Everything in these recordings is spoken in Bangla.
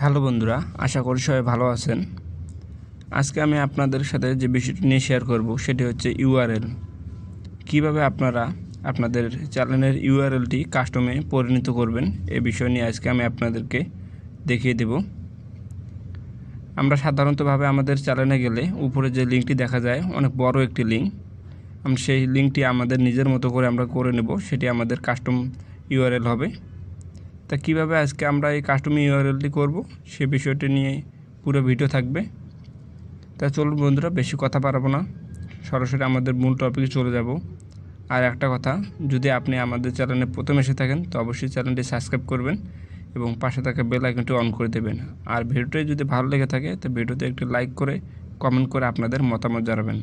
হ্যালো বন্ধুরা, আশা করি সবাই ভালো আছেন। আজকে আমি আপনাদের সাথে যে বিষয়টি নিয়ে শেয়ার করব সেটি হচ্ছে ইউআরএল। কিভাবে আপনারা আপনাদের চ্যানেলের ইউআরএলটি কাস্টমে পরিণত করবেন এই বিষয় নিয়ে আজকে আমি আপনাদেরকে দেখিয়ে দেব। আমরা সাধারণতভাবে আমাদের চ্যানেলে গেলে উপরে যে লিঙ্কটি দেখা যায় অনেক বড় একটি লিঙ্ক, আমরা সেই লিঙ্কটি আমাদের নিজের মতো করে আমরা করে নেব, সেটি আমাদের কাস্টম ইউআরএল হবে। তা কীভাবে আজকে আমরা এই কাস্টম ইউআরএলটি করব সে বিষয়টি নিয়ে পুরো ভিডিও থাকবে। তা চলুন বন্ধুরা, বেশি কথা বাড়াবো না, সরাসরি আমাদের মূল টপিকে চলে যাব। আর একটা কথা, যদি আপনি আমাদের চ্যানেলে প্রথম এসে থাকেন তো অবশ্যই চ্যানেলটি সাবস্ক্রাইব করবেন এবং পাশে থাকা বেল আইকনটি অন করে দেবেন। আর ভিডিওটি যদি ভালো লেগে থাকে তো ভিডিওতে একটি লাইক করে কমেন্ট করে আপনাদের মতামত জানাবেন।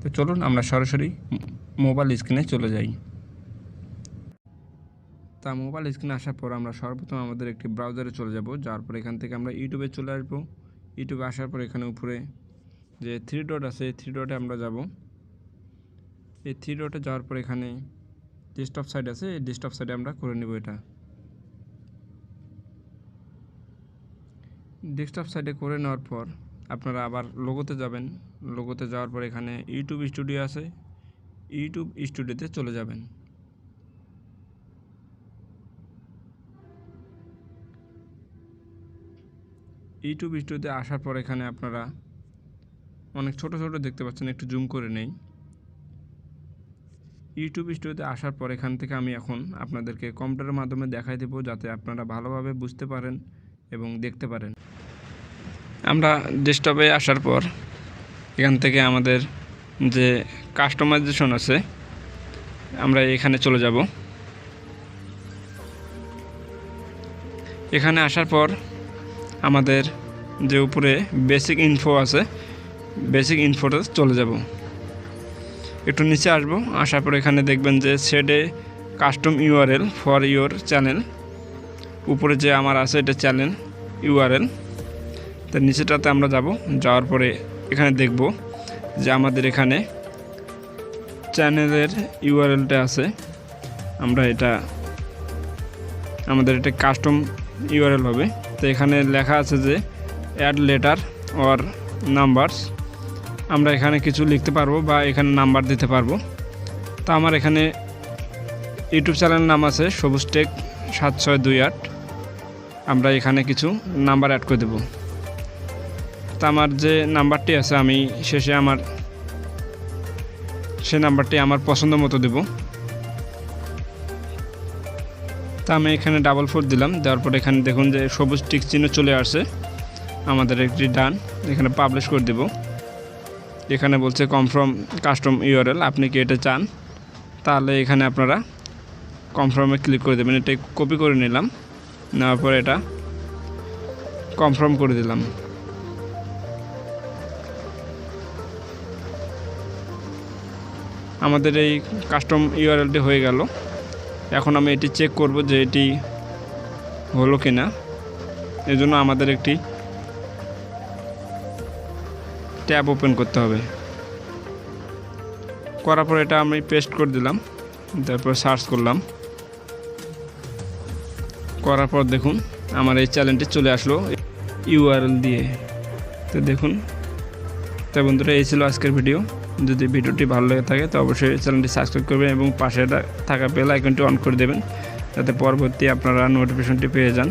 তো চলুন আমরা সরাসরি মোবাইল স্ক্রিনে চলে যাই। তা মোবাইল স্ক্রিনে আসার পর আমরা সর্বপ্রথম আমাদের একটি ব্রাউজারে চলে যাব। যাওয়ার পর এখান থেকে আমরা ইউটিউবে চলে আসবো। ইউটিউবে আসার পর এখানে উপরে যে 3 ডট আছে এই 3 ডটে আমরা যাব। এই 3 ডটে যাওয়ার পর এখানে ডেস্কটপ সাইট আছে, এই ডেস্কটপ সাইটে আমরা করে নেব। এটা ডেস্কটপ সাইটে করে নেওয়ার পর আপনারা আবার লোগোতে যাবেন। লোগোতে যাওয়ার পর এখানে ইউটিউব স্টুডিও আছে, ইউটিউব স্টুডিওতে চলে যাবেন। ইউটিউব স্টুডিওতে আসার পর এখানে আপনারা অনেক ছোট ছোট দেখতে পাচ্ছেন, একটু জুম করে নেই। ইউটিউব স্টুডিওতে আসার পর এখান থেকে আমি এখন আপনাদেরকে কম্পিউটারের মাধ্যমে দেখাই দেব, যাতে আপনারা ভালোভাবে বুঝতে পারেন এবং দেখতে পারেন। আমরা ডেস্কটপে আসার পর এখান থেকে আমাদের যে কাস্টমাইজেশন আছে আমরা এখানে চলে যাব। এখানে আসার পর আমাদের যে উপরে বেসিক ইনফো আছে, বেসিক ইনফোতে চলে যাব। একটু নিচে আসবো, আসার পর এখানে দেখবেন যে set A custom URL for your channel. উপরে যে আমার আছে এটা চ্যানেল ইউআরএল, তো নিচেটাতে আমরা যাব। যাওয়ার পরে এখানে দেখব যে আমাদের এখানে চ্যানেলের ইউআরএলটা আছে। আমরা আমাদের এটা কাস্টম ইউআরএল হবে। তো এখানে লেখা আছে যে অ্যাড লেটার অর নাম্বারস। আমরা এখানে কিছু লিখতে পারবো বা এখানে নাম্বার দিতে পারবো। তো আমার এখানে ইউটিউব চ্যানেলের নাম আছে সবুজ টেক 7628। আমরা এখানে কিছু নাম্বার অ্যাড করে দেব। তো আমার যে নাম্বারটি আছে আমি শেষে সে নাম্বারটি আমার পছন্দ মতো দেব। তা আমি এখানে 4 দিলাম। দেওয়ার পর এখানে দেখুন যে সবুজ টিক চিহ্ন চলে আসছে, আমাদের একটি ডান। এখানে পাবলিশ করে দেব। এখানে বলছে কনফার্ম কাস্টম ইউআরএল, আপনি কি এটা চান? তাহলে এখানে আপনারা কনফার্মে ক্লিক করে দেবেন। এটা কপি করে নিলাম, নেওয়ার পর এটা কনফার্ম করে দিলাম। আমাদের এই কাস্টম ইউআরএলটি হয়ে গেল। এখন আমি এটি চেক করব যে এটি হলো কিনা। এজন্য আমাদের একটি ট্যাব ওপেন করতে হবে। করার পর এটা আমি পেস্ট করে দিলাম, তারপর সার্চ করলাম। করার পর দেখুন আমার এই চ্যানেলটি চলে আসলো ইউআরএল দিয়ে। তো দেখুন, তাই বন্ধুরা এই ছিল আজকের ভিডিও। যদি ভিডিওটি ভালো লেগে থাকে তো অবশ্যই চ্যানেলটি সাবস্ক্রাইব করবেন এবং পাশে থাকা বেল আইকনটি অন করে দেবেন, যাতে পরবর্তী আপনারা নোটিফিকেশনটি পেয়ে যান।